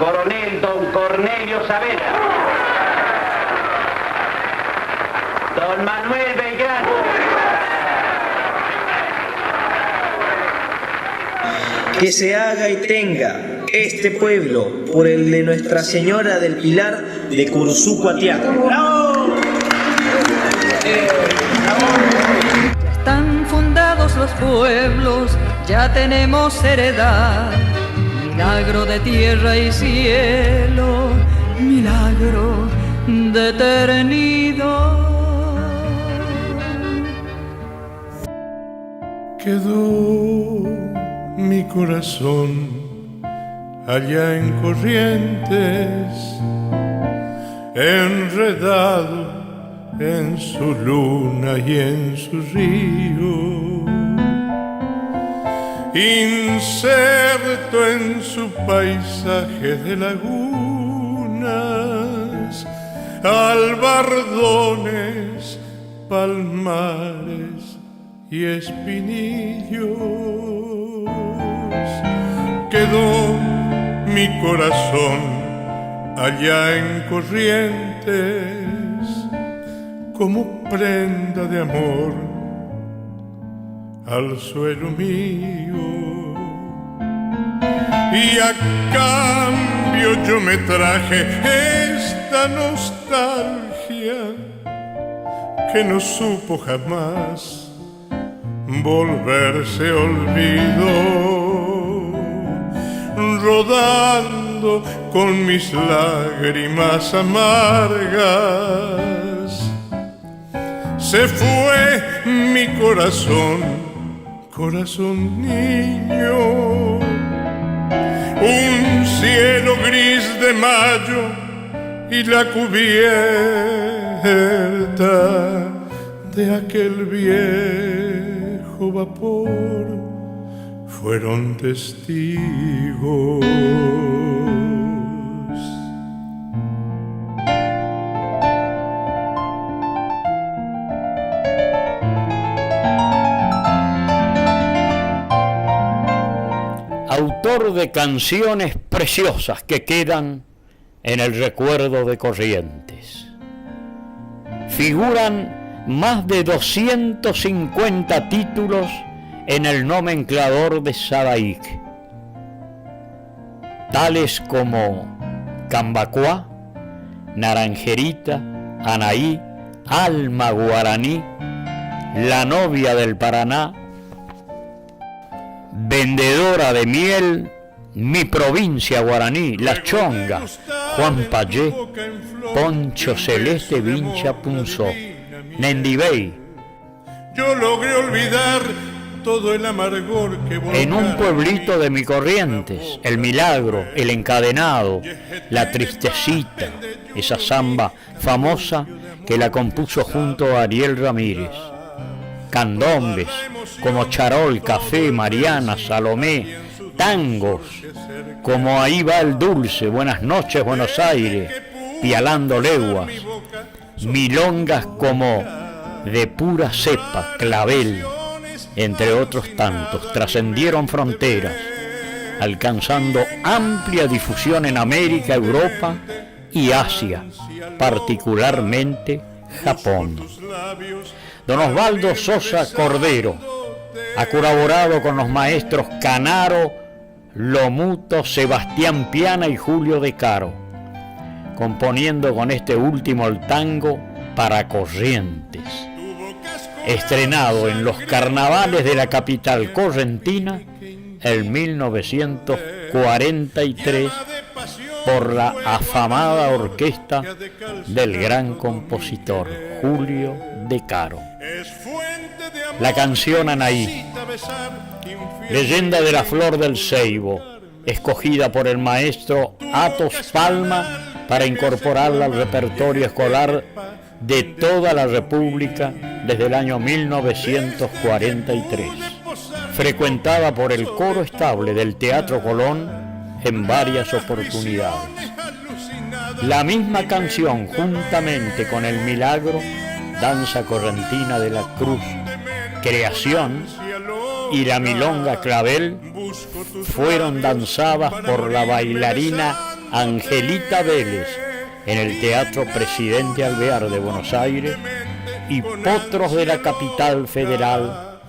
Coronel don Cornelio Saavedra, don Manuel Belgrano, que se haga y tenga este pueblo por el de Nuestra Señora del Pilar de Curuzú-Cuatiá. Están fundados los pueblos, ya tenemos heredad, milagro de tierra y cielo, milagro de eternidad. Quedó mi corazón allá en Corrientes, enredado en su luna y en su río, inserto en su paisaje de lagunas, albardones, palmares y espinillos. Quedó mi corazón allá en Corrientes como prenda de amor al suelo mío, y a cambio yo me traje esta nostalgia que no supo jamás volverse olvido, rodando con mis lágrimas amargas. Se fue mi corazón, corazón niño, un cielo gris de mayo y la cubierta de aquel viejo vapor fueron testigos. Autor de canciones preciosas que quedan en el recuerdo de Corrientes. Figuran más de 250 títulos en el nomenclador de Sadaic, tales como Cambacuá, Naranjerita, Anaí, Alma Guaraní, La Novia del Paraná, Vendedora de Miel, Mi Provincia Guaraní, La Chonga, Juan Payé, Poncho Celeste Vincha Punzó, Nendibey. Yo logré olvidar todo el amargor que en un pueblito de mi Corrientes, el milagro, el encadenado, la tristecita, esa samba famosa que la compuso junto a Ariel Ramírez. Candombes como Charol, Café, Mariana, Salomé, tangos como Ahí va el dulce, Buenas noches Buenos Aires, Pialando leguas, milongas como De pura cepa, Clavel, entre otros tantos, trascendieron fronteras, alcanzando amplia difusión en América, Europa y Asia, particularmente Japón. Don Osvaldo Sosa Cordero ha colaborado con los maestros Canaro, Lomuto, Sebastián Piana y Julio De Caro, componiendo con este último el tango Para Corrientes, estrenado en los carnavales de la capital correntina en 1943 por la afamada orquesta del gran compositor Julio De Caro. La canción Anaí, leyenda de la flor del ceibo, escogida por el maestro Atos Palma para incorporarla al repertorio escolar de toda la República desde el año 1943, frecuentada por el coro estable del Teatro Colón en varias oportunidades. La misma canción, juntamente con El Milagro, Danza Correntina de la Cruz, Creación y la milonga Clavel, fueron danzadas por la bailarina Angelita Vélez en el Teatro Presidente Alvear de Buenos Aires y Potros de la Capital Federal.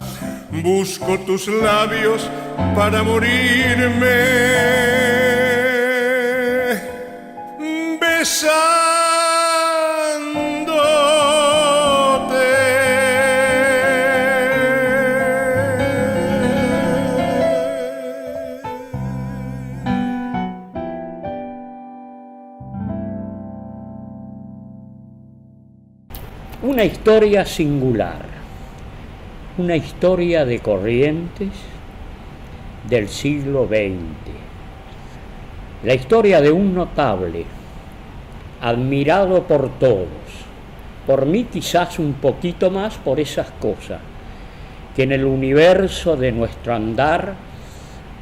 Busco tus labios para morirme, Una historia singular, una historia de Corrientes del siglo XX, la historia de un notable, admirado por todos, por mí quizás un poquito más por esas cosas, que en el universo de nuestro andar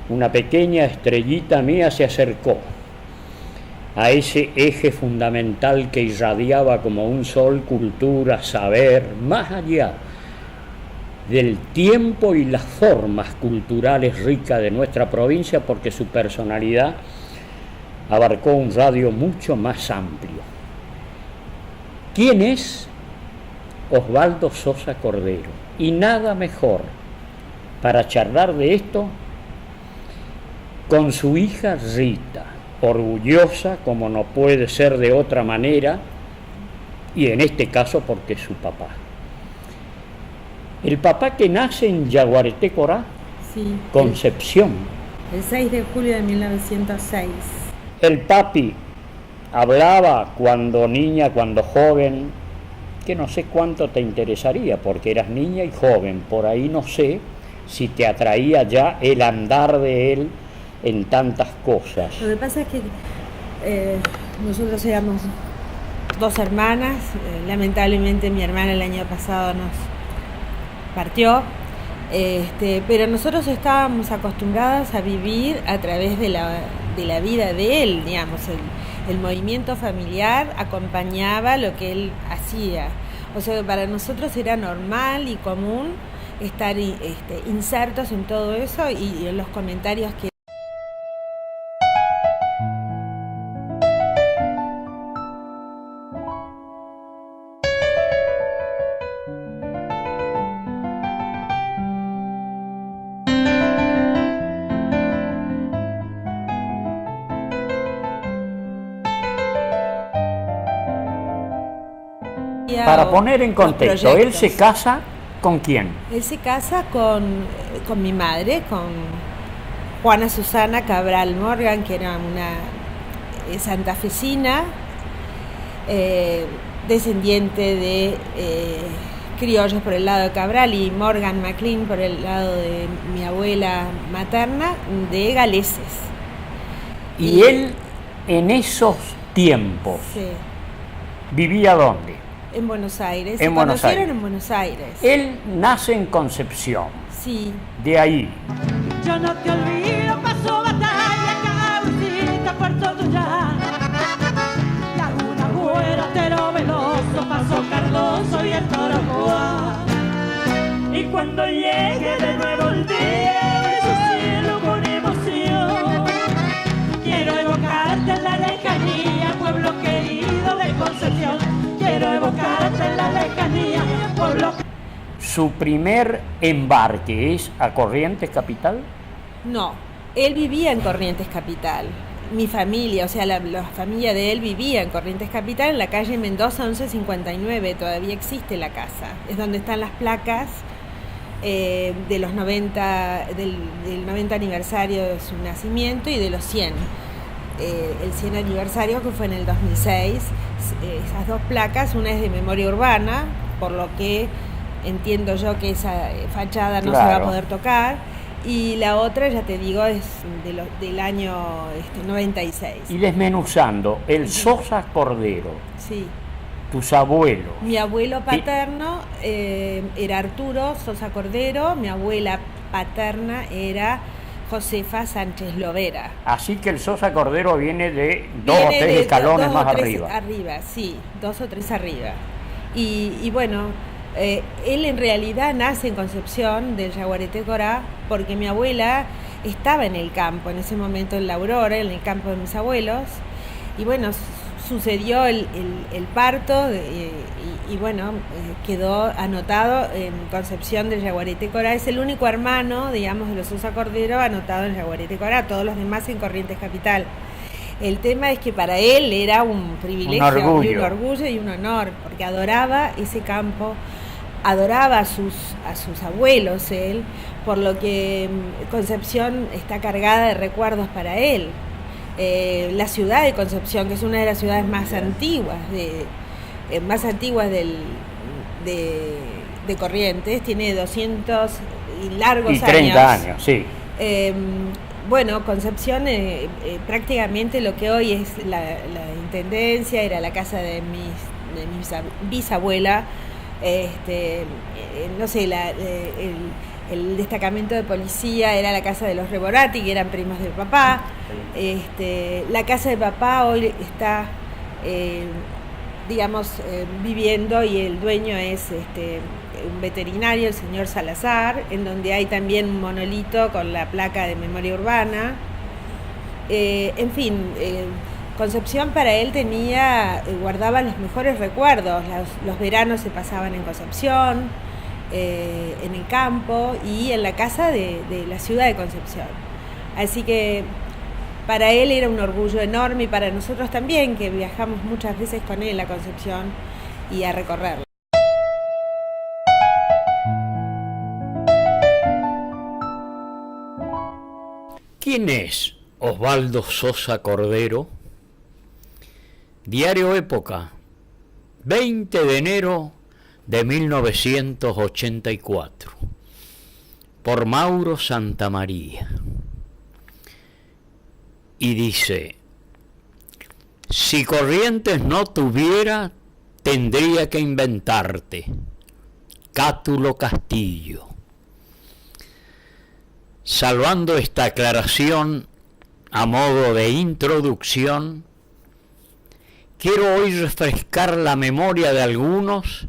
una pequeña estrellita mía se acercó a ese eje fundamental que irradiaba como un sol cultura, saber, más allá del tiempo y las formas culturales ricas de nuestra provincia, porque su personalidad abarcó un radio mucho más amplio. ¿Quién es Osvaldo Sosa Cordero? Y nada mejor para charlar de esto con su hija Rita, orgullosa como no puede ser de otra manera, y en este caso porque es su papá. El papá que nace en Yaguareté Corá, sí, Concepción. El 6 de julio de 1906. El papi hablaba cuando niña, cuando joven, que no sé cuánto te interesaría, porque eras niña y joven, por ahí no sé si te atraía ya el andar de él en tantas cosas. Lo que pasa es que nosotros éramos dos hermanas, lamentablemente mi hermana el año pasado nos partió, pero nosotros estábamos acostumbradas a vivir a través de la vida de él, digamos, el movimiento familiar acompañaba lo que él hacía, o sea, para nosotros era normal y común estar insertos en todo eso y en los comentarios que Para poner en contexto, él se casa ¿con quién? Él se casa con mi madre, con Juana Susana Cabral Morgan, que era una santafesina, descendiente de criollos por el lado de Cabral y Morgan McLean por el lado de mi abuela materna, de galeses. Y él en esos tiempos, sí, ¿vivía dónde? En Buenos Aires. En Buenos Aires. En Buenos Aires. Él nace en Concepción. Sí. De ahí. Yo no te olvido, pasó batalla, Causita, Puerto Tuyá. Laguna Güero, Tero Veloso, pasó Cardoso y el Toro Juan. Y cuando llegue de nuevo el día, abre su cielo con emoción. Quiero evocarte en la lejanía, pueblo querido de Concepción. Quiero evocarte en la lejanía, pueblo. ¿Su primer embarque es a Corrientes Capital? No, él vivía en Corrientes Capital. Mi familia, o sea, la familia de él vivía en Corrientes Capital, en la calle Mendoza 1159, todavía existe la casa. Es donde están las placas de los 90, del 90 aniversario de su nacimiento y de los 100. El 100 aniversario, que fue en el 2006, esas dos placas, una es de memoria urbana, por lo que entiendo yo que esa fachada no se va a poder tocar, y la otra, ya te digo, es del año 96. Y desmenuzando, el Sosa Cordero, sí, tus abuelos. Mi abuelo paterno era Arturo Sosa Cordero, mi abuela paterna era Josefa Sánchez Lovera. Así que el Sosa Cordero viene de dos o tres escalones más arriba. Arriba, sí, 2 o 3 arriba. Y bueno, él en realidad nace en Concepción del Yaguareté Corá, porque mi abuela estaba en el campo, en ese momento en La Aurora, en el campo de mis abuelos, y bueno, sucedió el parto y bueno, quedó anotado en Concepción del Yaguareté Corá. Es el único hermano, digamos, de los Sosa Cordero anotado en Yaguareté Corá, todos los demás en Corrientes Capital. El tema es que para él era un privilegio, y un orgullo y un honor, porque adoraba ese campo, adoraba a sus abuelos él, por lo que Concepción está cargada de recuerdos para él. La ciudad de Concepción, que es una de las ciudades más antiguas de Corrientes, tiene 200 y largos años. Y 30 años, sí. Bueno, Concepción prácticamente lo que hoy es la intendencia, era la casa de mi bisabuela, no sé, el destacamento de policía era la casa de los Reborati, que eran primos de papá. La casa de papá hoy está, viviendo, y el dueño es un veterinario, el señor Salazar, en donde hay también un monolito con la placa de memoria urbana. En fin, Concepción para él guardaba los mejores recuerdos. Los veranos se pasaban en Concepción, en el campo y en la casa de la ciudad de Concepción. Así que para él era un orgullo enorme, y para nosotros también, que viajamos muchas veces con él a Concepción y a recorrerla. ¿Quién es Osvaldo Sosa Cordero? Diario Época, 20 de enero de 1984, por Mauro Santamaría. Y dice: si Corrientes no tuviera, tendría que inventarte. Cátulo Castillo. Salvando esta aclaración a modo de introducción, quiero hoy refrescar la memoria de algunos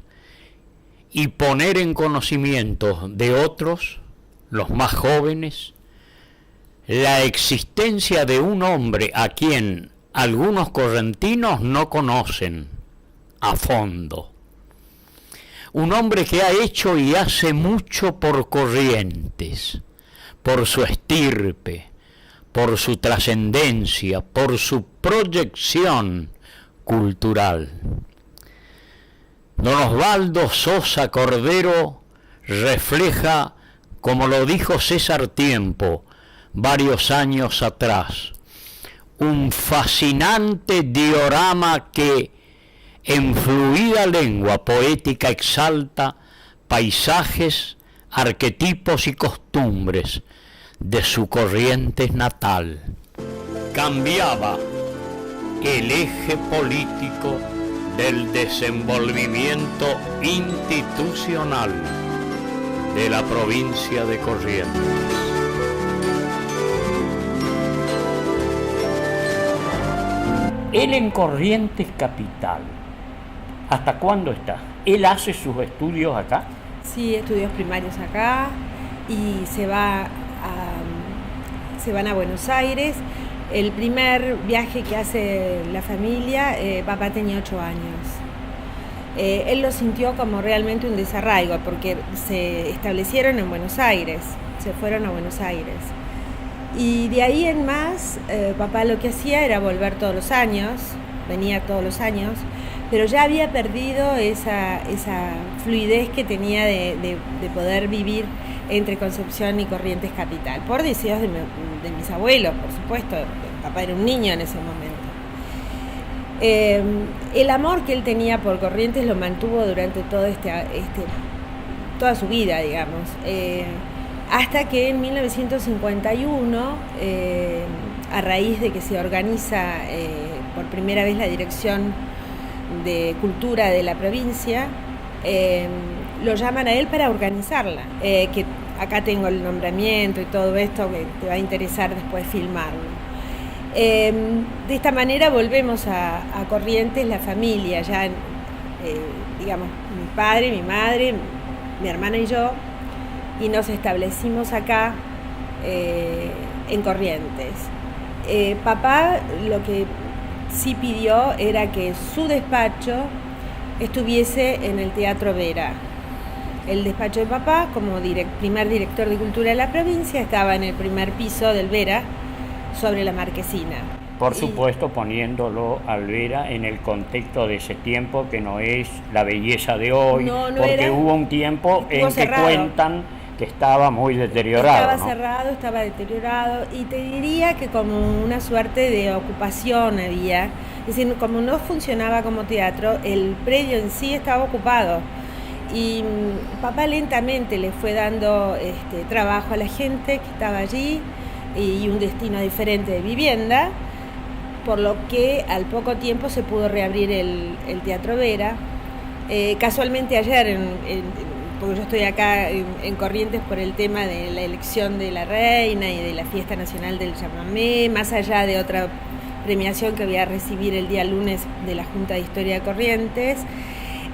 y poner en conocimiento de otros, los más jóvenes, la existencia de un hombre a quien algunos correntinos no conocen a fondo. Un hombre que ha hecho y hace mucho por Corrientes, por su estirpe, por su trascendencia, por su proyección cultural. Don Osvaldo Sosa Cordero refleja, como lo dijo César Tiempo varios años atrás, un fascinante diorama que en fluida lengua poética exalta paisajes, arquetipos y costumbres de su Corrientes natal. Cambiaba el eje político del desenvolvimiento institucional de la provincia de Corrientes. Él en Corrientes Capital, ¿hasta cuándo está? ¿Él hace sus estudios acá? Sí, estudios primarios acá, y se van a Buenos Aires. El primer viaje que hace la familia, papá tenía 8 años. Él lo sintió como realmente un desarraigo, porque se establecieron en Buenos Aires, se fueron a Buenos Aires. Y de ahí en más, papá lo que hacía era volver todos los años, venía todos los años, pero ya había perdido esa fluidez que tenía de poder vivir entre Concepción y Corrientes Capital, por deseos de mis abuelos, por supuesto. Papá era un niño en ese momento. El amor que él tenía por Corrientes lo mantuvo durante todo toda su vida, digamos, hasta que en 1951, a raíz de que se organiza por primera vez la Dirección de Cultura de la provincia, lo llaman a él para organizarla, que acá tengo el nombramiento y todo esto, que te va a interesar después filmarlo. De esta manera volvemos a Corrientes, la familia, ya digamos, mi padre, mi madre, mi hermana y yo, y nos establecimos acá en Corrientes. Papá lo que sí pidió era que su despacho estuviese en el Teatro Vera. El despacho de papá, como primer director de cultura de la provincia, estaba en el primer piso del Vera, sobre la marquesina. Por supuesto, poniéndolo al Vera en el contexto de ese tiempo, que no es la belleza de hoy, porque hubo un tiempo en que cuentan que estaba muy deteriorado. Estaba cerrado, estaba deteriorado, y te diría que como una suerte de ocupación había. Es decir, como no funcionaba como teatro, el predio en sí estaba ocupado. Y papá lentamente le fue dando trabajo a la gente que estaba allí y un destino diferente de vivienda, por lo que al poco tiempo se pudo reabrir el Teatro Vera. Casualmente ayer, porque yo estoy acá en Corrientes por el tema de la elección de la reina y de la fiesta nacional del chamamé, más allá de otra premiación que voy a recibir el día lunes de la Junta de Historia de Corrientes.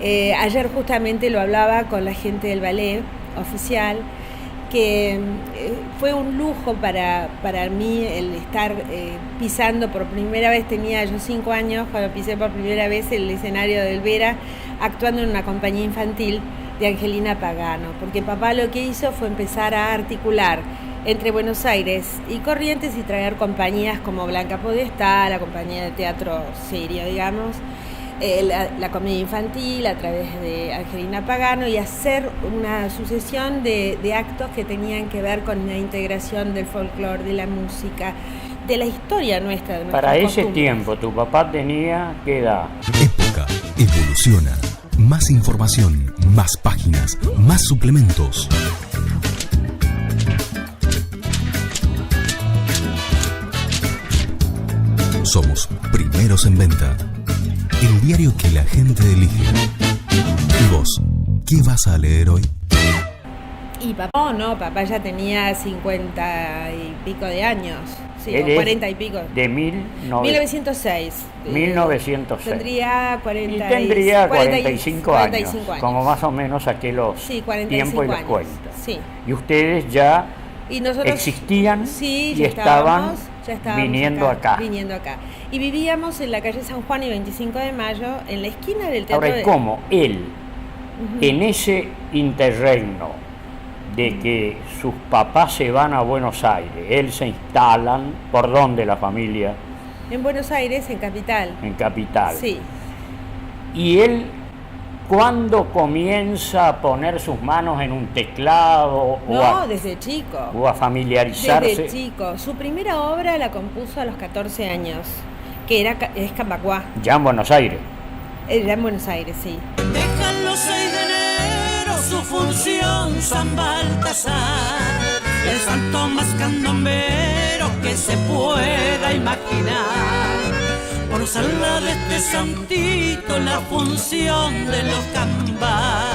Ayer justamente lo hablaba con la gente del ballet oficial, que fue un lujo para mí el estar pisando por primera vez. Tenía yo 5 años cuando pisé por primera vez el escenario del Vera, actuando en una compañía infantil de Angelina Pagano, porque papá lo que hizo fue empezar a articular entre Buenos Aires y Corrientes y traer compañías como Blanca Podestá, la compañía de teatro serio, digamos, la comedia infantil a través de Angelina Pagano, y hacer una sucesión de actos que tenían que ver con la integración del folclore, de la música, de la historia nuestra. Para ese tiempo, ¿tu papá tenía qué edad? Época evoluciona. Más información, más páginas, más suplementos. Somos primeros en venta. El diario que la gente elige. ¿Y vos, qué vas a leer hoy? Y papá papá ya tenía 50 y pico de años. Sí, Él o 40 y pico. De 1906. 1906. Tendría 45 años. Como más o menos aquellos tiempos y los cuentos. Sí. Y ustedes ya nosotros, existían sí, y estaban viniendo acá. Y vivíamos en la calle San Juan y 25 de Mayo, en la esquina del teatro. Ahora, ¿cómo él, en ese interregno de que sus papás se van a Buenos Aires, él se instalan, ¿por dónde la familia? En Buenos Aires, en Capital. En Capital. Sí. Y él, ¿cuándo comienza a poner sus manos en un teclado? Desde chico. O a familiarizarse. Desde chico. Su primera obra la compuso a los 14 años, que es Cambacuá. Ya en Buenos Aires. Ya en Buenos Aires, sí. Dejan los 6 de enero su función San Baltasar, el santo más candombero que se pueda imaginar. Por sala de este santito la función de los cambas,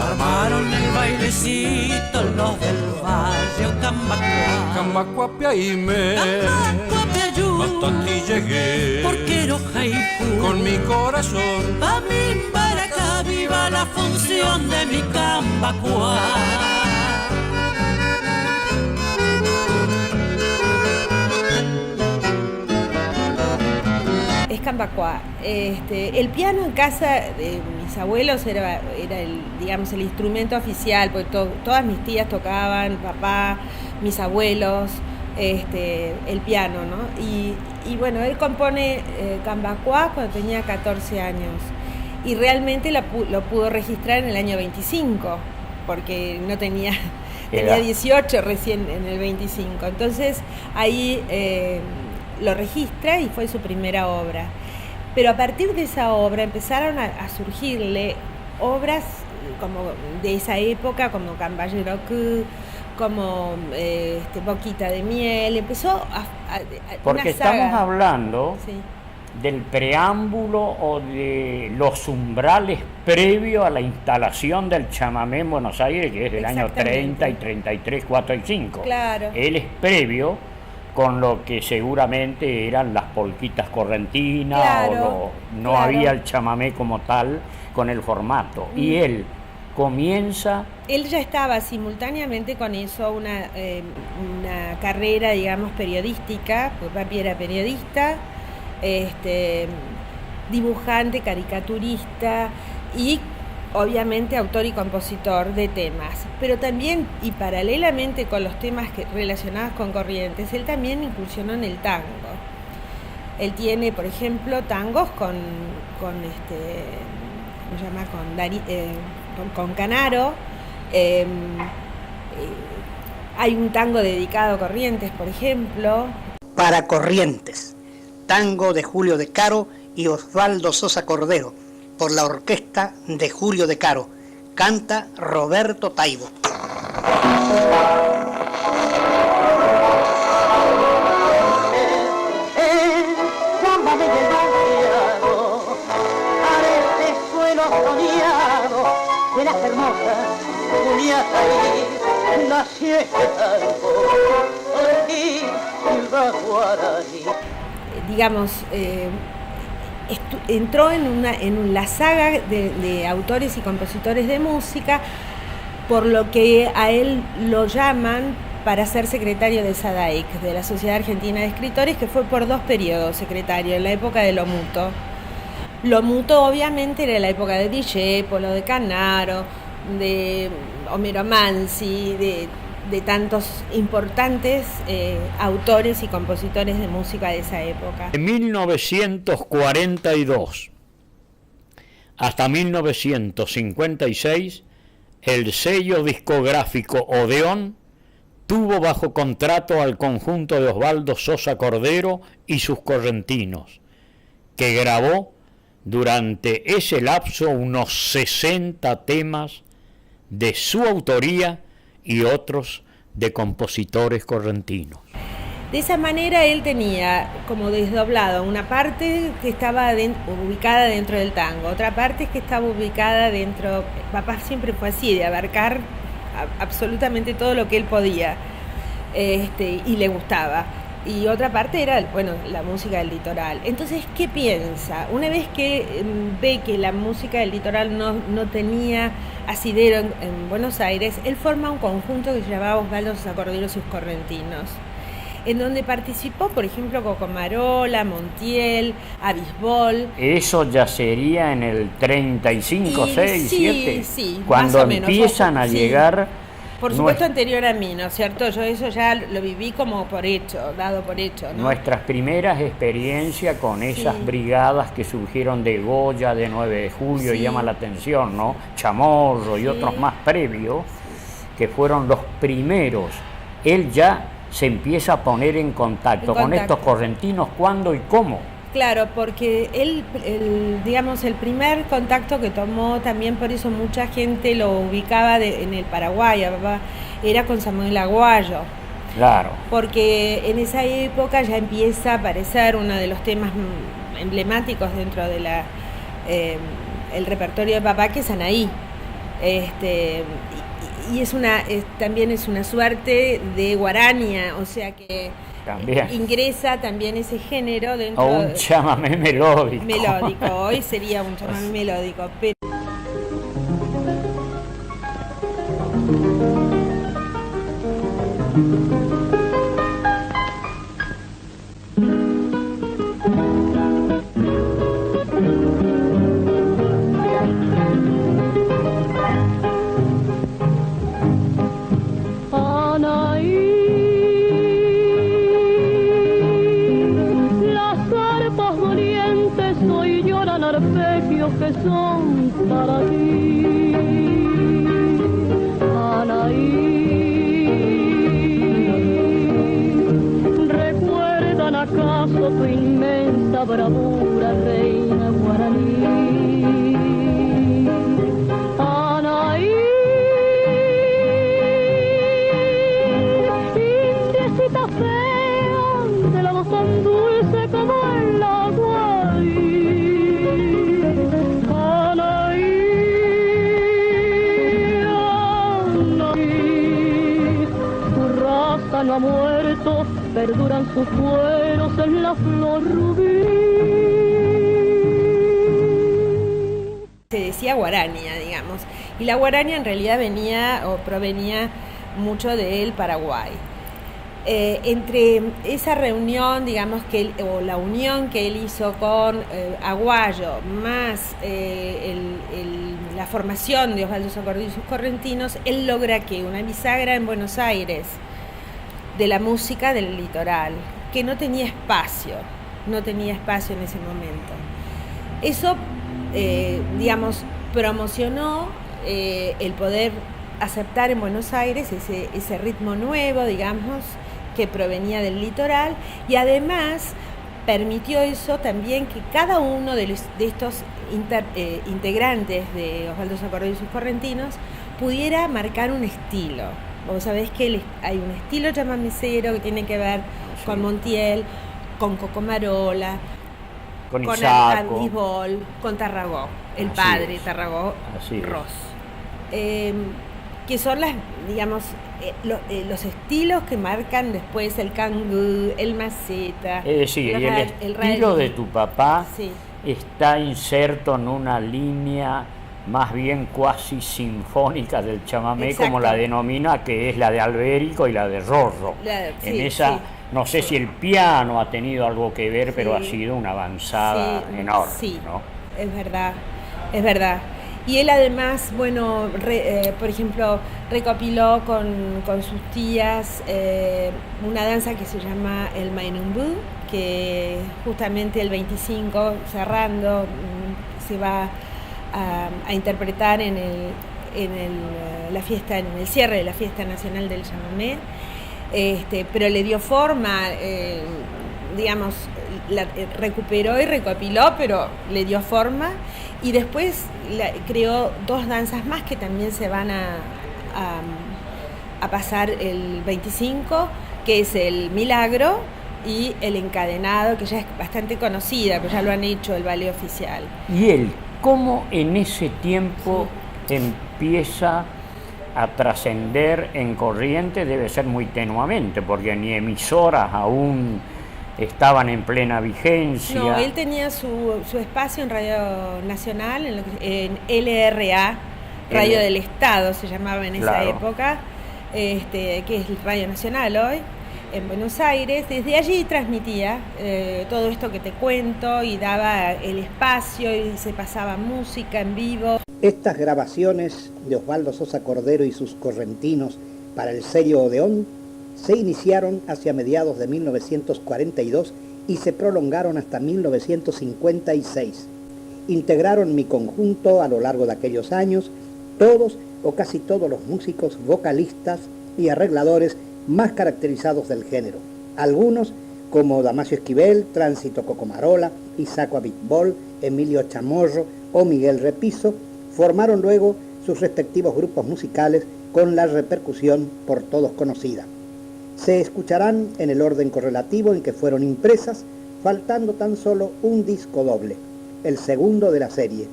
armaron el bailecito los del barrio Cambacuá. Cambacuapiaime, bastante llegué, porquero Jaipú, con mi corazón. Pa' mí para acá viva la función de mi Cambacuá. Es Cambacuá. El piano en casa de mis abuelos era el instrumento oficial, porque todas mis tías tocaban, papá, mis abuelos, el piano, ¿no? Y bueno, él compone Cambacuá cuando tenía 14 años, y realmente lo pudo registrar en el año 25, porque no tenía 18 recién en el 25. Entonces ahí lo registra y fue su primera obra. Pero a partir de esa obra empezaron a surgirle obras como de esa época, como Cambayerocú, como Boquita de Miel. Empezó a porque estamos hablando sí, del preámbulo o de los umbrales previo a la instalación del chamamé en Buenos Aires, que es del año 30 y 33, 4 y 5. Claro. Él es previo con lo que seguramente eran las polquitas correntinas, claro, no había el chamamé como tal con el formato. Y él comienza... Él ya estaba simultáneamente con eso una carrera, digamos, periodística, porque papi era periodista, dibujante, caricaturista y obviamente autor y compositor de temas, pero también y paralelamente con los temas relacionados con Corrientes, él también incursionó en el tango. Él tiene, por ejemplo, tangos con Canaro. Hay un tango dedicado a Corrientes, por ejemplo. Para Corrientes, tango de Julio de Caro y Osvaldo Sosa Cordero, por la orquesta de Julio de Caro. Canta Roberto Taibo. De las hermosas Julieta nació este tango, aquí Silva Guaraní. Digamos, entró en la saga de autores y compositores de música, por lo que a él lo llaman para ser secretario de SADAIC, de la Sociedad Argentina de Escritores, que fue por 2 periodos secretario, en la época de Lo Muto. Lo Muto obviamente era la época de Discépolo, de Canaro, de Homero Mansi, de tantos importantes autores y compositores de música de esa época. De 1942 hasta 1956, el sello discográfico Odeón tuvo bajo contrato al conjunto de Osvaldo Sosa Cordero y sus correntinos, que grabó durante ese lapso unos 60 temas de su autoría y otros de compositores correntinos. De esa manera él tenía como desdoblado una parte que estaba ubicada dentro del tango, otra parte que estaba ubicada dentro. Papá siempre fue así, de abarcar absolutamente todo lo que él podía y le gustaba. Y otra parte era, la música del litoral. Entonces, ¿qué piensa? Una vez que ve que la música del litoral no tenía asidero en Buenos Aires, él forma un conjunto que se llamaba Osvaldo Sosa Cordero y sus correntinos, en donde participó, por ejemplo, Cocomarola, Montiel, Abisbol. Eso ya sería en el 35, 6, sí, 7, sí, cuando más o menos, empiezan a llegar. Por supuesto anterior a mí, ¿no es cierto? Yo eso ya lo viví como por hecho, dado por hecho, ¿no? Nuestras primeras experiencias con esas brigadas que surgieron de Goya, de 9 de julio, llama la atención, ¿no? Chamorro y otros más previos, que fueron los primeros. Él ya se empieza a poner en contacto con estos correntinos, ¿cuándo y cómo? Claro, porque él, digamos, el primer contacto que tomó, también por eso mucha gente lo ubicaba en el Paraguay, era con Samuel Aguayo. Claro. Porque en esa época ya empieza a aparecer uno de los temas emblemáticos dentro de el repertorio de papá, que es Anaí. Y también es una suerte de guarania, o sea que también ingresa también ese género dentro. O un chamamé melódico. Hoy sería un chamamé melódico, pero que son para ti, Anaí. ¿Recuerdan acaso tu inmensa bravura, reina guaraní? Anaí, indiecita fea, de la voz tan dulce como el agua. No ha muerto, perduran sus cueros en la flor rubí. Se decía guarania, digamos, y la guarania en realidad provenía mucho del Paraguay. Entre esa reunión, digamos, o la unión que él hizo con Aguayo, más la formación de Osvaldo Sá Cordero y sus correntinos, él logra que una bisagra en Buenos Aires de la música del litoral, que no tenía espacio en ese momento. Eso, digamos, promocionó el poder aceptar en Buenos Aires ese ritmo nuevo, digamos, que provenía del litoral, y además permitió eso también que cada uno de estos integrantes de Osvaldo Sá Cordero y sus correntinos pudiera marcar un estilo. Vos sabés que hay un estilo chamamecero que tiene que ver con Montiel, con Coco Marola, con Andisbol, con Tarragó, el padre Tarragó Ross. Que son digamos, los estilos que marcan después el cangú, el maceta. Es decir, el estilo de tu papá está inserto en una línea más bien cuasi sinfónica del chamamé, como la denomina, que es la de Albérico y la de Rorro. No sé si el piano ha tenido algo que ver, pero ha sido una avanzada enorme. Sí, ¿no? Es verdad. Y él además, bueno, por ejemplo, recopiló con sus tías una danza que se llama el Mainumbú, que justamente el 25, cerrando, se va a interpretar en el cierre de la Fiesta Nacional del Chamamé. Pero le dio forma, digamos, recuperó y recopiló, pero le dio forma, y después creó dos danzas más que también se van a pasar el 25, que es el Milagro y el Encadenado, que ya es bastante conocida, pero ya lo han hecho el ballet oficial. ¿Y él cómo en ese tiempo empieza a trascender en Corrientes? Debe ser muy tenuamente, porque ni emisoras aún estaban en plena vigencia. No, él tenía su espacio en Radio Nacional, en LRA, Radio del Estado se llamaba en esa época, que es Radio Nacional hoy, en Buenos Aires. Desde allí transmitía todo esto que te cuento, y daba el espacio y se pasaba música en vivo. Estas grabaciones de Osvaldo Sosa Cordero y sus correntinos para el sello Odeón se iniciaron hacia mediados de 1942 y se prolongaron hasta 1956. Integraron mi conjunto a lo largo de aquellos años todos o casi todos los músicos, vocalistas y arregladores más caracterizados del género. Algunos, como Damasio Esquivel, Tránsito Cocomarola, Isaco Abitbol, Emilio Chamorro o Miguel Repiso, formaron luego sus respectivos grupos musicales con la repercusión por todos conocida. Se escucharán en el orden correlativo en que fueron impresas, faltando tan solo un disco doble, el segundo de la serie.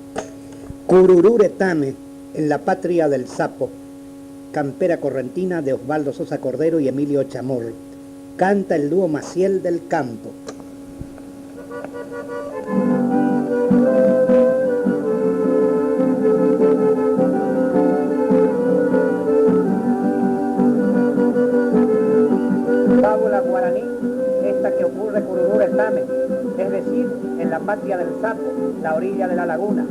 Curururetame, en la patria del sapo, campera correntina de Osvaldo Sosa Cordero y Emilio Chamorro. Canta el dúo Maciel del Campo. Fábula guaraní, esta que ocurre Curururetame, es decir, en la patria del sapo, la orilla de la laguna.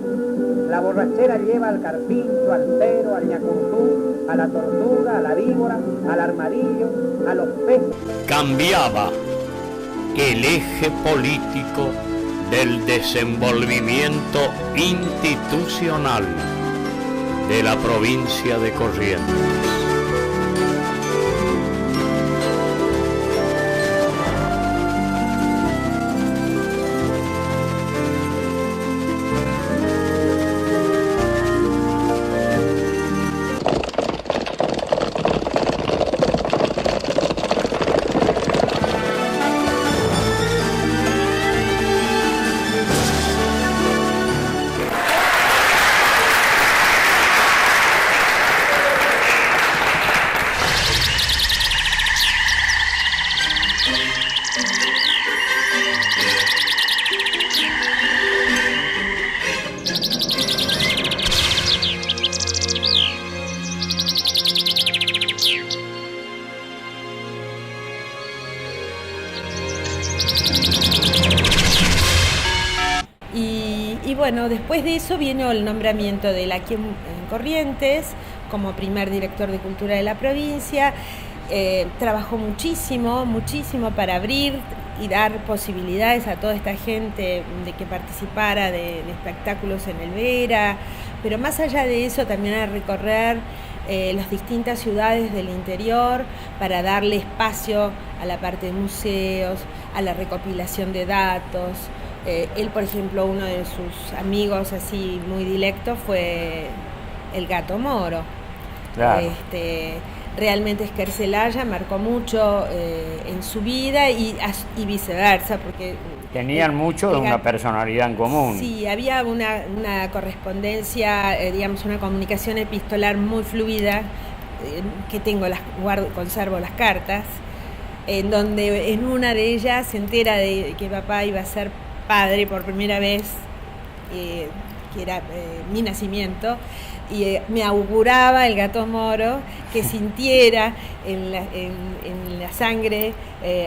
La borrachera lleva al carpincho, al cero, al ñacurtú, a la tortuga, a la víbora, al armadillo, a los peces. Cambiaba el eje político del desenvolvimiento institucional de la provincia de Corrientes. bueno, después de eso vino el nombramiento de él aquí en Corrientes como primer director de cultura de la provincia. Trabajó muchísimo para abrir y dar posibilidades a toda esta gente de que participara de espectáculos en el Vera, pero más allá de eso también a recorrer las distintas ciudades del interior para darle espacio a la parte de museos, a la recopilación de datos. Él, por ejemplo, uno de sus amigos así muy dilectos fue el Gato Moro. Claro. Realmente Esquercelaya marcó mucho en su vida y viceversa, porque tenían mucho de una personalidad en común. Sí, había una correspondencia, digamos, una comunicación epistolar muy fluida, que conservo las cartas, en donde en una de ellas se entera de que papá iba a ser padre por primera vez, que era mi nacimiento, y me auguraba el Gato Moro que sintiera en la sangre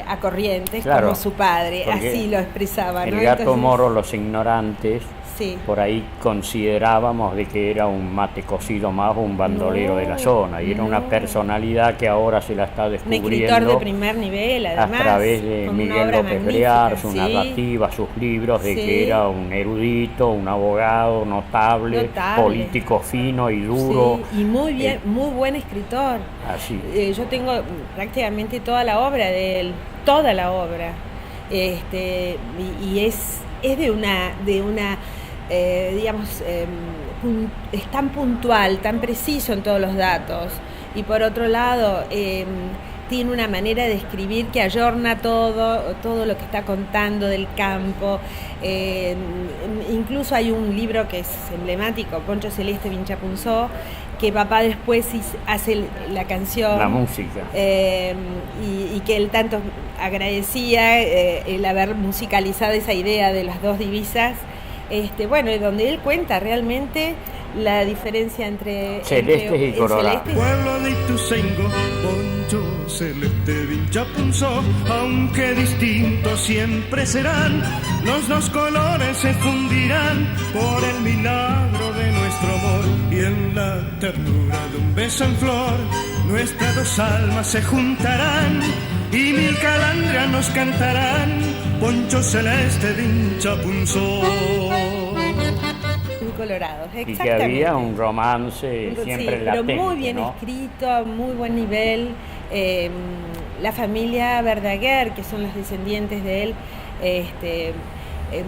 a Corrientes, claro, como su padre, así lo expresaba, el ¿no? Gato Entonces, Moro, los ignorantes, sí, por ahí considerábamos de que era un mate cocido más, un bandolero de la zona, y era una personalidad que ahora se la está descubriendo. Un escritor de primer nivel, además, a través de Miguel López Briar, su narrativa, sus libros, de que era un erudito, un abogado notable, político fino y duro. Sí, y muy bien, muy buen escritor. Así. Yo tengo prácticamente toda la obra de él, toda la obra. Y es de una digamos, es tan puntual, tan preciso en todos los datos, y por otro lado tiene una manera de escribir que ayorna todo lo que está contando del campo. Incluso hay un libro que es emblemático, Poncho Celeste Vinchapunzó, que papá después hace la canción, la música, y que él tanto agradecía el haber musicalizado esa idea de las dos divisas. Bueno, donde él cuenta realmente la diferencia entre celestes y colorados. Pueblo de Ituzaingó, Poncho Celeste Vinchapunzó, aunque distintos siempre serán, los dos colores se fundirán por el milagro de nuestro amor, y en la ternura de un beso en flor nuestras dos almas se juntarán y mil calandrias nos cantarán. Poncho Celeste Vinchapunzó. Colorados, exactamente. Y que había un romance siempre latente, pero muy bien, ¿no?, escrito, muy buen nivel. La familia Verdaguer, que son los descendientes de él,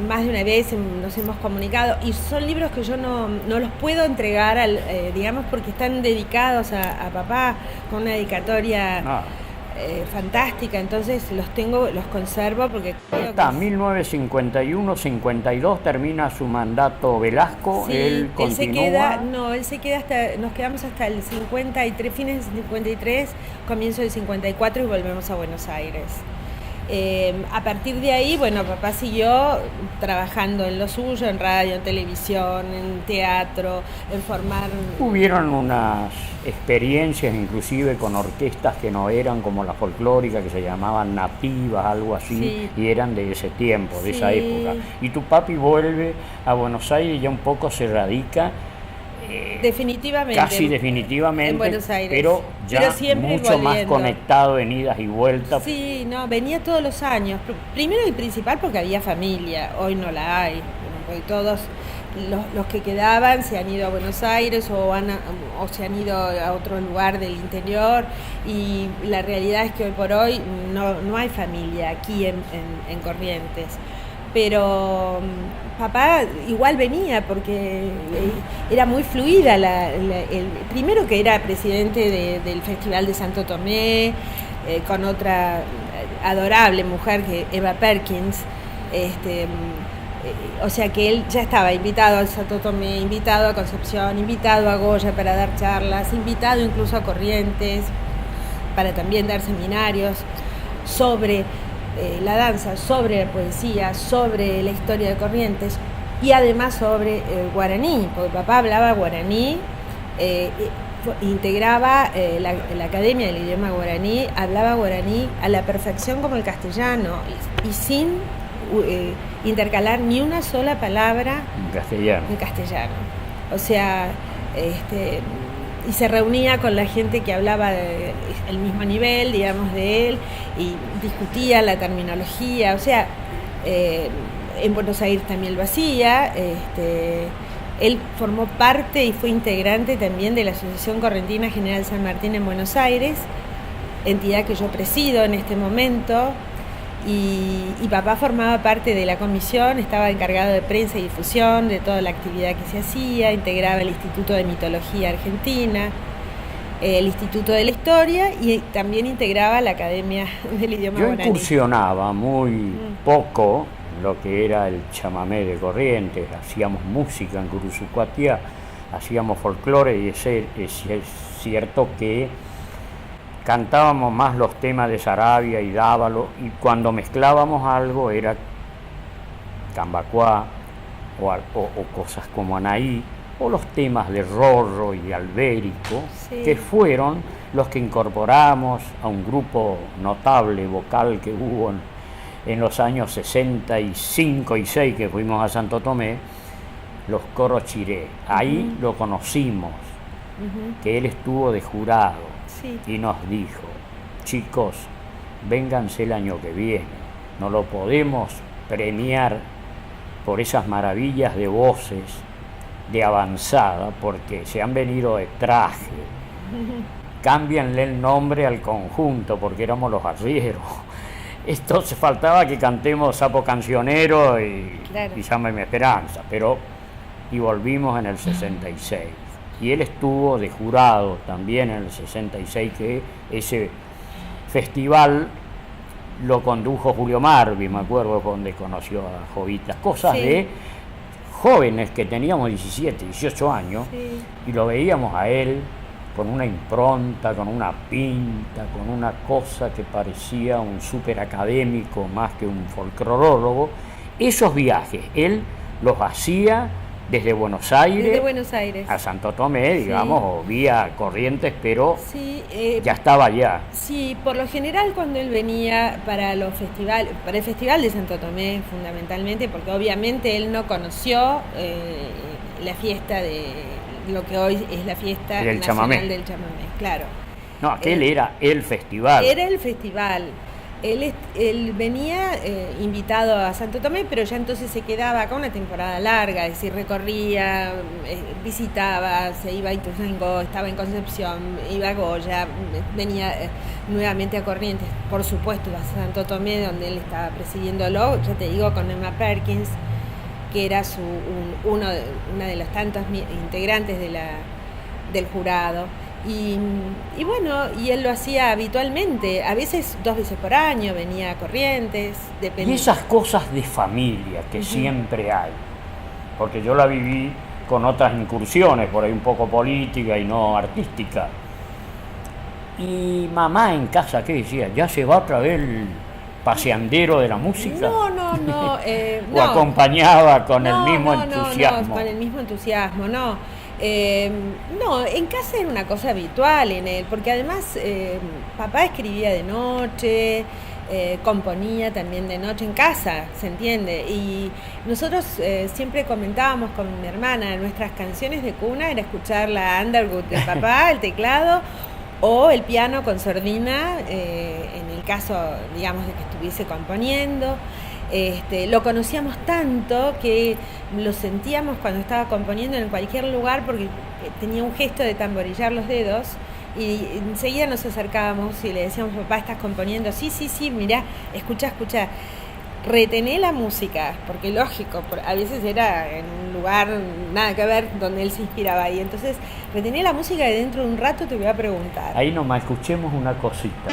más de una vez nos hemos comunicado, y son libros que yo no los puedo entregar, digamos, porque están dedicados a papá, con una dedicatoria fantástica, entonces los conservo porque creo está, 1951-52 termina su mandato Velasco, sí, él continúa. Él se queda nos quedamos hasta el 53, fines del 53, comienzo del 54 y volvemos a Buenos Aires. A partir de ahí, bueno, papá siguió trabajando en lo suyo, en radio, en televisión, en teatro, en formar... Hubieron unas experiencias inclusive con orquestas que no eran como la folclórica, que se llamaban nativas, algo así, sí, y eran de ese tiempo, de esa época. Y tu papi vuelve a Buenos Aires y ya un poco se radica... definitivamente. Casi definitivamente, en Buenos Aires, pero mucho más conectado en idas y vueltas. Sí, venía todos los años. Primero y principal porque había familia, hoy no la hay. Porque todos los que quedaban se han ido a Buenos Aires o se han ido a otro lugar del interior, y la realidad es que hoy por hoy no hay familia aquí en Corrientes. Pero papá igual venía porque era muy fluida, primero que era presidente del Festival de Santo Tomé, con otra adorable mujer, que Eva Perkins, o sea que él ya estaba invitado a Santo Tomé, invitado a Concepción, invitado a Goya para dar charlas, invitado incluso a Corrientes para también dar seminarios sobre la danza, sobre la poesía, sobre la historia de Corrientes, y además sobre guaraní, porque papá hablaba guaraní, integraba la Academia del Idioma Guaraní, hablaba guaraní a la perfección como el castellano, y sin intercalar ni una sola palabra En castellano. O sea, y se reunía con la gente que hablaba el mismo nivel, digamos, de él, y discutía la terminología. O sea, en Buenos Aires también lo hacía. Él formó parte y fue integrante también de la Asociación Correntina General San Martín en Buenos Aires, entidad que yo presido en este momento, y papá formaba parte de la comisión, estaba encargado de prensa y difusión de toda la actividad que se hacía, integraba el Instituto de Mitología Argentina, el Instituto de la Historia, y también integraba la Academia del Idioma Yo Guaraní. incursionaba muy poco lo que era el chamamé de Corrientes, hacíamos música en Curuzucuatía, hacíamos folclore, y es cierto que cantábamos más los temas de Saravia y Dávalo, y cuando mezclábamos algo era Cambacuá o cosas como Anaí, o los temas de Rorro y Albérico, que fueron los que incorporamos a un grupo notable vocal que hubo en los años 65 y 6 que fuimos a Santo Tomé, los Coros Chiré. Ahí lo conocimos, que él estuvo de jurado y nos dijo: chicos, vénganse el año que viene, no lo podemos premiar por esas maravillas de voces de avanzada, porque se han venido de traje, cámbianle el nombre al conjunto, porque éramos los arrieros. Entonces faltaba que cantemos Sapo Cancionero y Llámame Esperanza, y volvimos en el 66. Y él estuvo de jurado también en el 66, que ese festival lo condujo Julio Marvi, me acuerdo, donde conoció a Jovitas, cosas de jóvenes que teníamos 17, 18 años, y lo veíamos a él con una impronta, con una pinta, con una cosa que parecía un súper académico más que un folclorólogo. Esos viajes él los hacía desde Buenos Aires a Santo Tomé, digamos, o vía Corrientes, pero ya estaba allá. Sí, por lo general cuando él venía para los festivales, para el Festival de Santo Tomé fundamentalmente, porque obviamente él no conoció la fiesta de lo que hoy es la fiesta nacional del chamamé, claro. No, aquel era el festival. Era el festival. Él venía invitado a Santo Tomé, pero ya entonces se quedaba acá una temporada larga, es decir, recorría, visitaba, se iba a Ituzaingó, estaba en Concepción, iba a Goya, venía nuevamente a Corrientes, por supuesto a Santo Tomé, donde él estaba presidiéndolo, ya te digo, con Emma Perkins, que era una de los tantos integrantes del jurado. Y bueno, y él lo hacía habitualmente, a veces 2 veces por año venía a Corrientes. Y esas cosas de familia que siempre hay, porque yo la viví con otras incursiones, por ahí un poco política y no artística. Y mamá en casa, ¿qué decía? ¿Ya se va otra vez el paseandero de la música? No. ¿O acompañaba con el mismo entusiasmo? No, con el mismo entusiasmo, no. No, en casa era una cosa habitual en él, porque además papá escribía de noche, componía también de noche en casa, ¿se entiende? Y nosotros siempre comentábamos con mi hermana, nuestras canciones de cuna era escuchar la Underwood de papá, el teclado, o el piano con sordina, en el caso, digamos, de que estuviese componiendo. Lo conocíamos tanto que lo sentíamos cuando estaba componiendo en cualquier lugar, porque tenía un gesto de tamborillar los dedos, y enseguida nos acercábamos y le decíamos: papá, ¿estás componiendo? Sí, mirá, escucha, retené la música, porque lógico, a veces era en un lugar nada que ver donde él se inspiraba, y entonces retené la música y dentro de un rato te voy a preguntar. Ahí nomás escuchemos una cosita.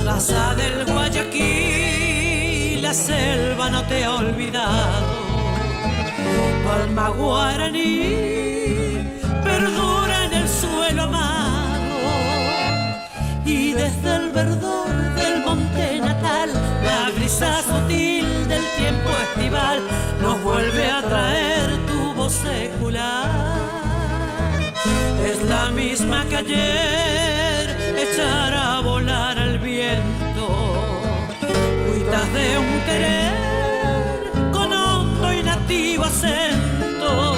Raza del Guayaquil, la selva no te ha olvidado. Palma guaraní perdura en el suelo amado, y desde el verdor del monte natal brisa sutil del tiempo estival nos vuelve a traer tu voz lo secular. Es la misma que ayer echara a volar al viento, cuitas de un querer con hondo y nativo acento.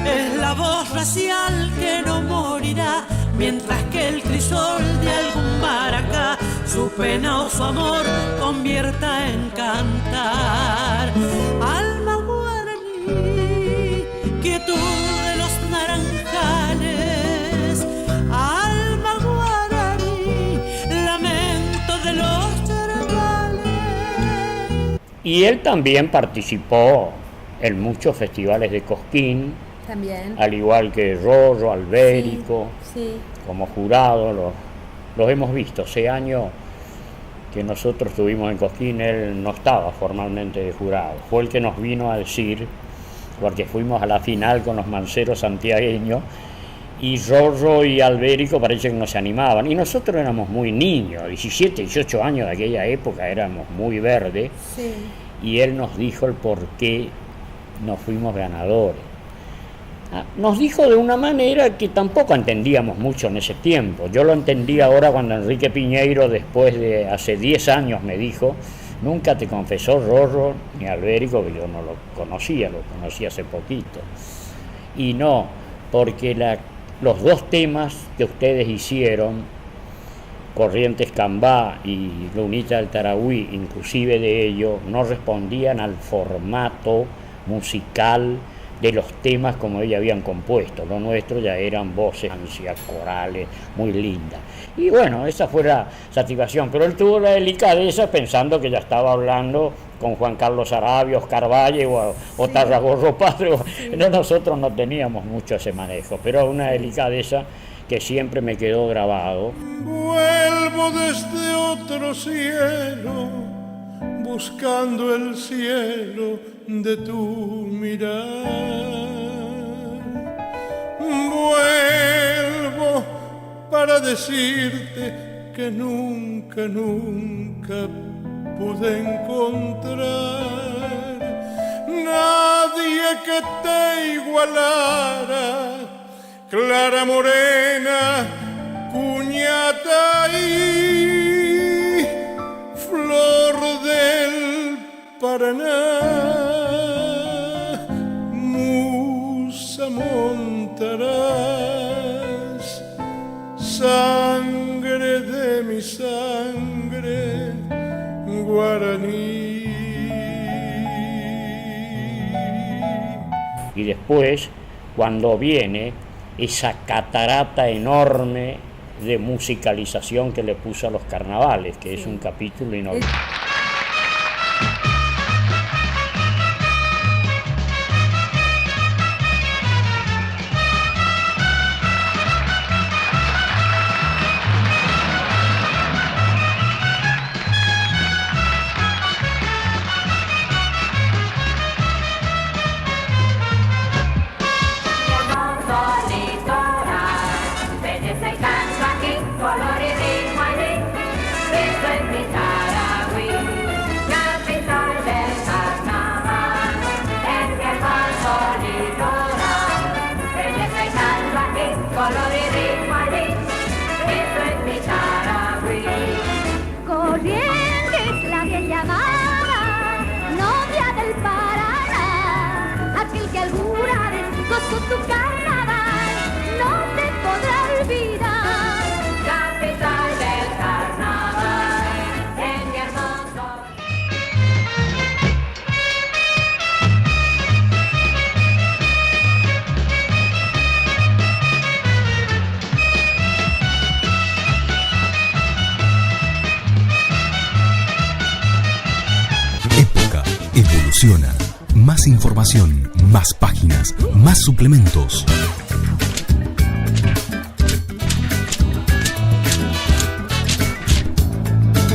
Es la voz racial que no morirá, mientras que el crisol de algún baracá su pena o su amor convierta en cantar. Alma guaraní, quietud de los naranjales. Alma guaraní, lamento de los charabales. Y él también participó en muchos festivales de Cosquín, También. al igual que Rorro, Albérico, Sí. como jurado, los hemos visto. Ese año que nosotros estuvimos en Cosquín, él no estaba formalmente de jurado. Fue el que nos vino a decir, porque fuimos a la final con los manceros santiagueños, y Rorro y Albérico parece que no se animaban. Y nosotros éramos muy niños, 17, 18 años de aquella época, éramos muy verdes. Sí. Y él nos dijo el por qué nos fuimos ganadores. Nos dijo de una manera que tampoco entendíamos mucho en ese tiempo. Yo lo entendí ahora cuando Enrique Piñeiro, después de hace 10 años, me dijo: nunca te confesó Rorro ni Albérico, que yo no lo conocí hace poquito. Y no, porque los dos temas que ustedes hicieron, Corrientes Cambá y Lunita del Tarahui, inclusive de ellos, no respondían al formato musical de los temas como ellos habían compuesto. Lo nuestro ya eran voces, ansias, corales, muy lindas. Y bueno, esa fue la satisfacción, pero él tuvo la delicadeza, pensando que ya estaba hablando con Juan Carlos Arabia, Oscar Valle o Tarragorro Padre. No, nosotros no teníamos mucho ese manejo, pero una delicadeza que siempre me quedó grabado. Vuelvo desde otro cielo, buscando el cielo de tu mirar. Vuelvo para decirte que nunca, nunca pude encontrar nadie que te igualara, clara morena, cuñata y flor del Paraná, musa montarás, sangre de mi sangre guaraní. Y después, cuando viene esa catarata enorme de musicalización que le puso a los carnavales, que es un capítulo inolvidable. Corrientes, la bien llamada novia del Paraná, aquel que alguna vez gozó tu carnaval no te podrá olvidar. Capital del carnaval, en mi hermoso. Evoluciona. Más información, más páginas, más suplementos.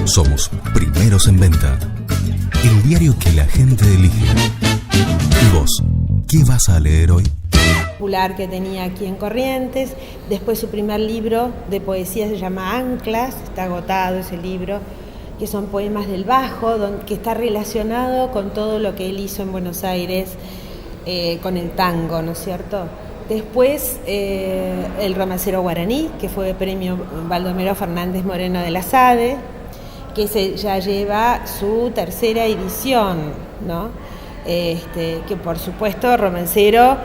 Somos primeros en venta. El diario que la gente elige. ¿Y vos, qué vas a leer hoy? Popular que tenía aquí en Corrientes. Después su primer libro de poesía se llama Anclas, está agotado ese libro, que son poemas del Bajo, que está relacionado con todo lo que él hizo en Buenos Aires, con el tango, ¿no es cierto? Después el romancero guaraní, que fue premio Baldomero Fernández Moreno de la SADE, que ya lleva su tercera edición, ¿no? Que por supuesto romancero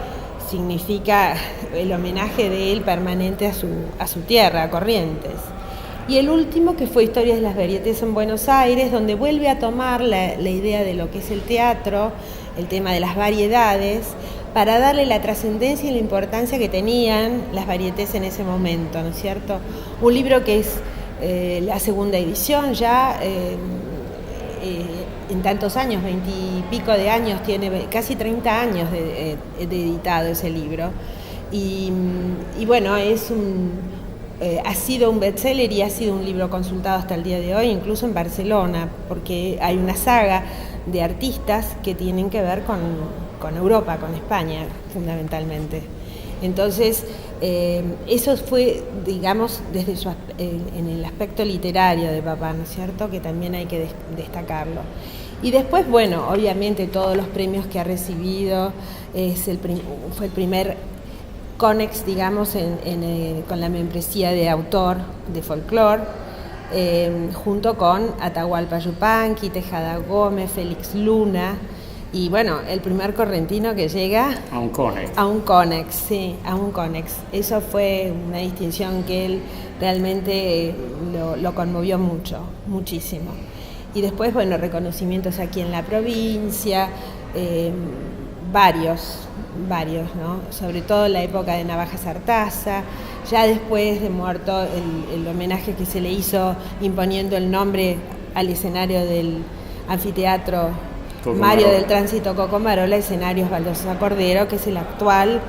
significa el homenaje de él permanente a su tierra, a Corrientes. Y el último, que fue Historias de las Varietés en Buenos Aires, donde vuelve a tomar la idea de lo que es el teatro, el tema de las variedades, para darle la trascendencia y la importancia que tenían las varietés en ese momento, ¿no es cierto? Un libro que es la segunda edición ya, en tantos años, 20 y pico de años, tiene casi 30 años de editado ese libro. Y bueno, ha sido un bestseller y ha sido un libro consultado hasta el día de hoy, incluso en Barcelona, porque hay una saga de artistas que tienen que ver con Europa, con España, fundamentalmente. Entonces, eso fue, digamos, en el aspecto literario de papá, ¿no es cierto?, que también hay que destacarlo. Y después, bueno, obviamente todos los premios que ha recibido, fue el primer Conex, digamos, con la membresía de autor de folclore, junto con Atahualpa Yupanqui, Tejada Gómez, Félix Luna, y bueno, el primer correntino que llega a un Conex. A un Conex, sí, a un Conex. Eso fue una distinción que él realmente lo conmovió mucho, muchísimo. Y después, bueno, reconocimientos aquí en la provincia, varios, ¿no? Sobre todo en la época de Navajas Artaza, ya después de muerto el homenaje que se le hizo imponiendo el nombre al escenario del anfiteatro Mario del Tránsito Cocomarola, escenario Osvaldo Sosa Cordero, que es el actual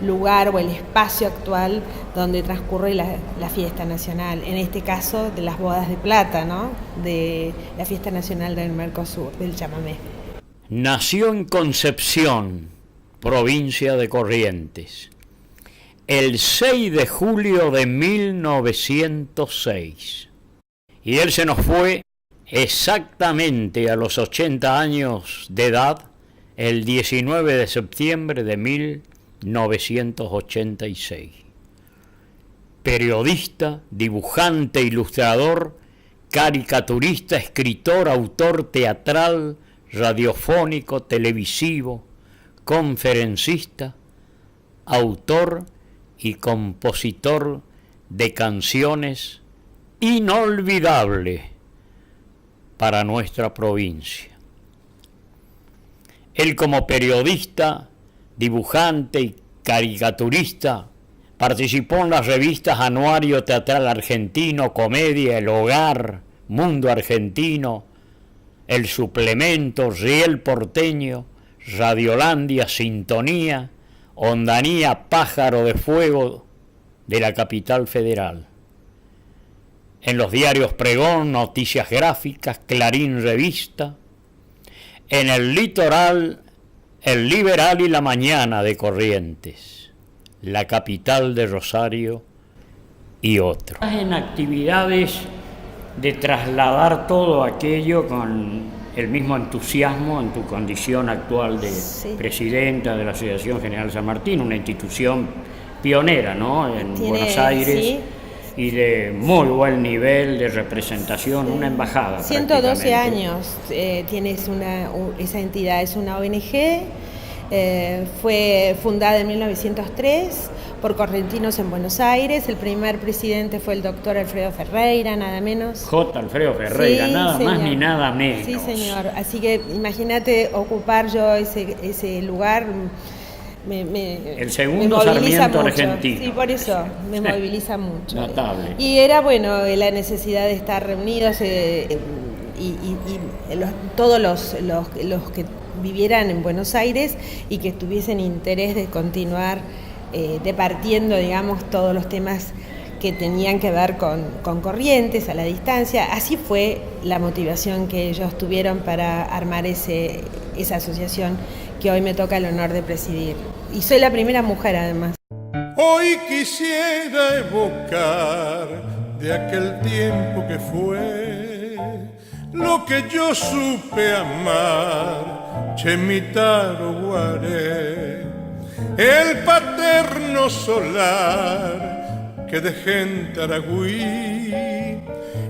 lugar o el espacio actual donde transcurre la fiesta nacional, en este caso de las bodas de plata, ¿no? De la fiesta nacional del Mercosur, del chamamé. Nació en Concepción, provincia de Corrientes, el 6 de julio de 1906. Y él se nos fue exactamente a los 80 años de edad, el 19 de septiembre de 1986. Periodista, dibujante, ilustrador, caricaturista, escritor, autor teatral, radiofónico, televisivo, conferencista, autor y compositor de canciones inolvidables para nuestra provincia. Él, como periodista, dibujante y caricaturista, participó en las revistas Anuario Teatral Argentino, Comedia, El Hogar, Mundo Argentino, El Suplemento, Riel Porteño, Radiolandia, Sintonía, Ondanía, Pájaro de Fuego de la capital federal. En los diarios Pregón, Noticias Gráficas, Clarín Revista, en el Litoral, El Liberal y La Mañana de Corrientes, la capital de Rosario y otros. En actividades de trasladar todo aquello con el mismo entusiasmo en tu condición actual de presidenta de la Asociación General San Martín, una institución pionera, ¿no?, en Buenos Aires. Sí. Y de muy buen nivel de representación, una embajada. 112 años tiene esa entidad, es una ONG, fue fundada en 1903 por correntinos en Buenos Aires. El primer presidente fue el doctor Alfredo Ferreira, nada menos. J. Alfredo Ferreira, sí, nada señor. Más ni nada menos. Sí, señor. Así que imagínate ocupar yo ese lugar. El segundo Sarmiento mucho. Argentino. Sí, por eso me moviliza mucho. Notable. Y era, bueno, la necesidad de estar reunidos todos los que vivieran en Buenos Aires y que tuviesen interés de continuar departiendo, digamos, todos los temas que tenían que ver con Corrientes a la distancia. Así fue la motivación que ellos tuvieron para armar esa asociación que hoy me toca el honor de presidir. Y soy la primera mujer, además. Hoy quisiera evocar de aquel tiempo que fue lo que yo supe amar Chemitaro Guaré, el paterno solar que dejé en Taragüí,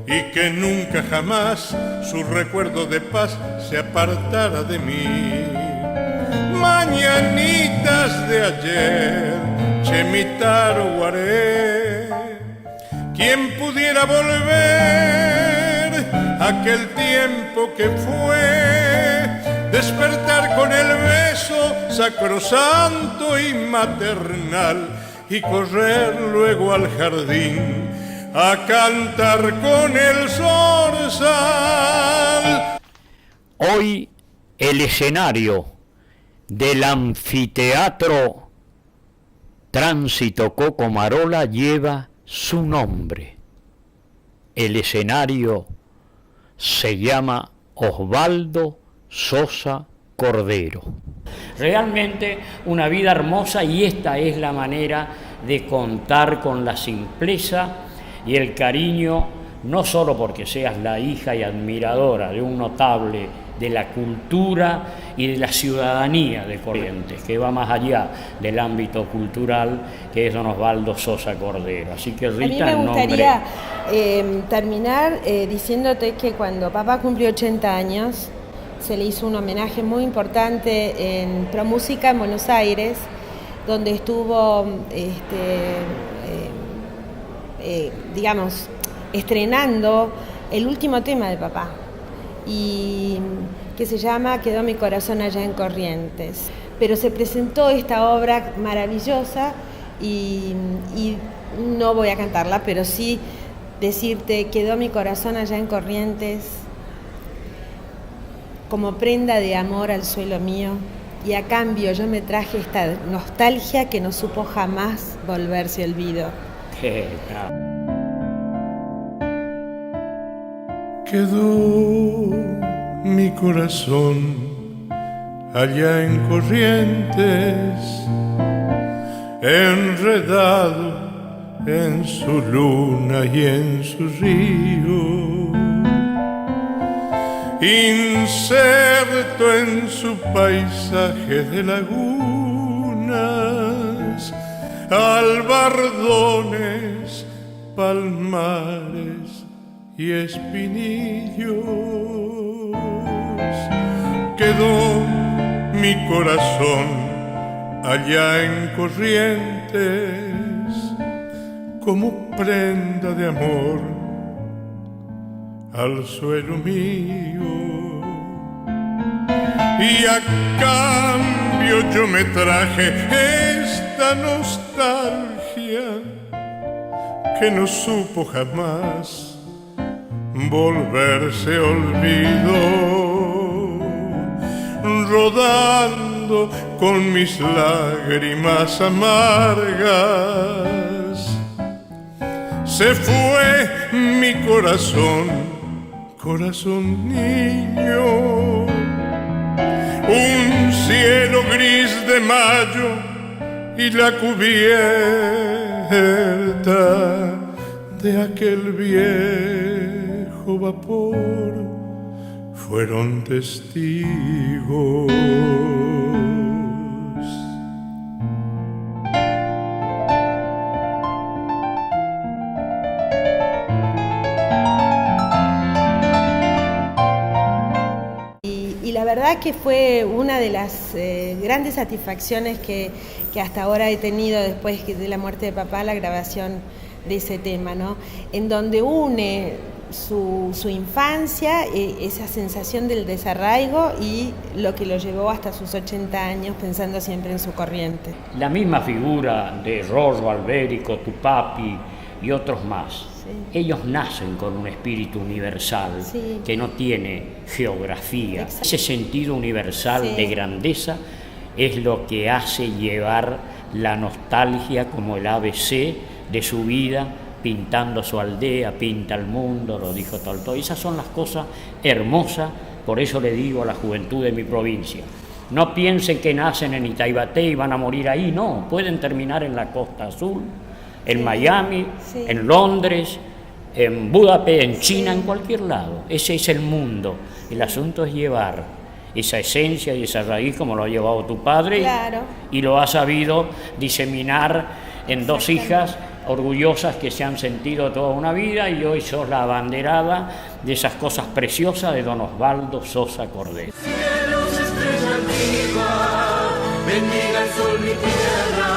y que nunca jamás su recuerdo de paz se apartara de mí. Mañanitas de ayer, Chemitaro Guaré, ¿quién pudiera volver aquel tiempo que fue? Despertar con el beso sacrosanto y maternal y correr luego al jardín a cantar con el zorzal. Hoy el escenario del anfiteatro Tránsito Coco Marola lleva su nombre. El escenario se llama Osvaldo Sosa Cordero. Realmente una vida hermosa, y esta es la manera de contar con la simpleza y el cariño, no solo porque seas la hija y admiradora de un notable de la cultura y de la ciudadanía de Corrientes, que va más allá del ámbito cultural, que es don Osvaldo Sosa Cordero. Así que Rita, a mí me gustaría terminar diciéndote que cuando papá cumplió 80 años, se le hizo un homenaje muy importante en ProMúsica en Buenos Aires, donde estuvo, digamos, estrenando el último tema de papá, y que se llama Quedó mi corazón allá en Corrientes. Pero se presentó esta obra maravillosa y no voy a cantarla, pero sí decirte, quedó mi corazón allá en Corrientes como prenda de amor al suelo mío, y a cambio yo me traje esta nostalgia que no supo jamás volverse olvido. Quedó mi corazón allá en Corrientes, enredado en su luna y en su río, inserto en su paisaje de lagunas, albardones, palmares y espinillos. Quedó mi corazón allá en Corrientes como prenda de amor al suelo mío, y a cambio yo me traje esta nostalgia que no supo jamás volverse olvido, rodando con mis lágrimas amargas. Se fue mi corazón, corazón niño, un cielo gris de mayo y la cubierta de aquel viejo vapor fueron testigos. Y la verdad que fue una de las grandes satisfacciones que hasta ahora he tenido después de la muerte de papá, la grabación de ese tema, ¿no? En donde une su infancia, esa sensación del desarraigo, y lo que lo llevó hasta sus 80 años pensando siempre en su Corriente. La misma figura de Rorro, Albérico, Tupapi y otros más. Sí. Ellos nacen con un espíritu universal, sí, que no tiene geografía. Exacto. Ese sentido universal, sí, de grandeza es lo que hace llevar la nostalgia como el ABC de su vida, pintando su aldea, pinta el mundo, lo dijo Tolstoy. Esas son las cosas hermosas, por eso le digo a la juventud de mi provincia, no piensen que nacen en Itaibaté y van a morir ahí, no, pueden terminar en la Costa Azul, en Miami, sí, en Londres, en Budapest, en China, sí, en cualquier lado. Ese es el mundo. El asunto es llevar esa esencia y esa raíz como lo ha llevado tu padre. Claro. Y lo ha sabido diseminar en dos hijas orgullosas que se han sentido toda una vida, y hoy sos la abanderada de esas cosas preciosas de don Osvaldo Sosa Cordero. Cielos, estrella antigua, bendiga el sol mi tierra,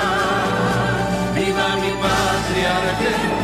viva mi patria Argentina.